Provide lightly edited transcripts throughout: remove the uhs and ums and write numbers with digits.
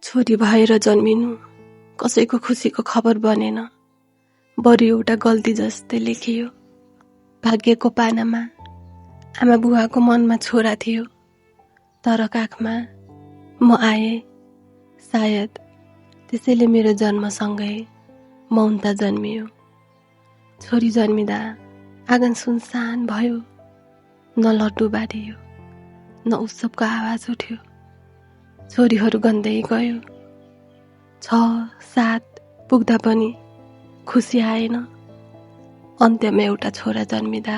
छोरी भएर जन्मिनु कसैको खुसीको खबर बनेन, बरु एउटा गल्ती जस्तै लेखियो। भाग्यको पानामा आमा बुवाको मनमा छोरा थियो, तर काखमा म आए। सायद त्यसैले मेरो जन्मसँगै मौनता जन्मियो। छोरी जन्मिँदा आँगन सुनसान भयो, न लड्डु बारियो, न उत्सवको आवाज उठ्यो। छोरीहरू गन्दै गयो, 6-7 पुग्दा पनि खुसी आएन। अन्त्यमा एउटा छोरा जन्मिँदा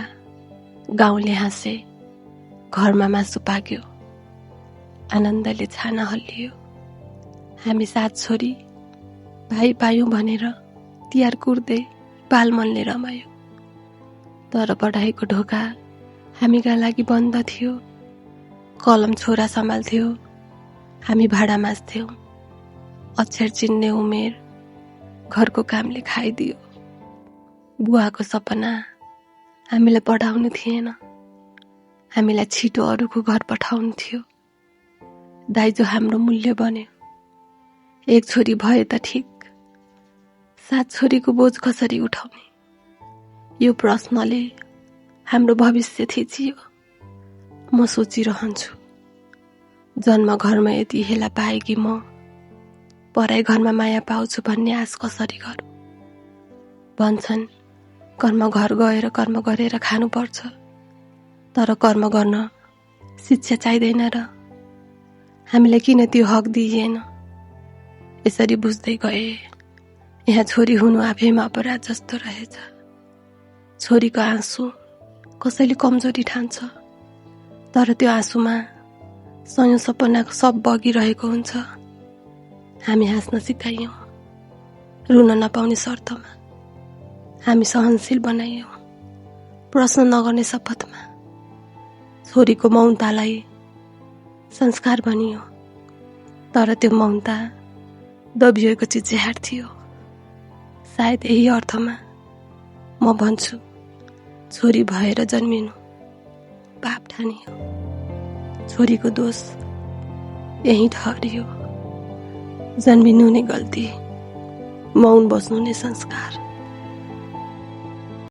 गाउँले हाँसे, घरमा मासु पाक्यो, आनन्दले छाना हल्लियो। हामी 7 छोरी भाइ पायौँ भनेर तिहार कुर्दै बालमनले रमायो। तर पढाइको ढोका हामीका लागि बन्द थियो। कलम छोरा सम्हाल्थ्यो, हामी भाडा माझ्थ्यौँ। अक्षर चिन्ने उमेर घरको कामले खाइदियो। बुवाको सपना हामीलाई पढाउनु थिएन, हामीलाई छिटो अरूको घर पठाउनु थियो। दाइजो हाम्रो मूल्य बन्यो। एक छोरी भए त ठिक, 7 छोरीको बोझ कसरी उठाउने? यो प्रश्नले हाम्रो भविष्य थिचियो। म सोचिरहन्छु, जन्म घरमा यति हेला पाएकी म पराई घरमा माया पाउँछु भन्ने आश कसरी गरौँ? भन्छन् कर्म घर गएर कर्म गरेर खानुपर्छ, तर कर्म गर्न शिक्षा चाहिँदैन र? हामीलाई किन त्यो हक दिइएन? यसरी बुझ्दै गए यहाँ छोरी हुनु आफैमा अपराध जस्तो रहेछ। छोरीको आँसु कसैले कमजोरी ठान्छ, तर त्यो आँसुमा सयौं सपनाको सब बगिरहेको हुन्छ। हामी हाँस्न सिकाइयौँ, रुन नपाउने शर्तमा। हामी सहनशील बनाइयौँ, प्रश्न नगर्ने शपथमा। छोरीको मौनतालाई संस्कार बनियो, तर त्यो मौनता दबिएको चिच्याहाट थियो। सायद यही अर्थमा म भन्छु, छोरी भएर जन्मिनु पाप ठानियो। छोरीको दोष यही ठहरियो। जन्मिनु नै गल्ती, मौन बस्नु नै संस्कार।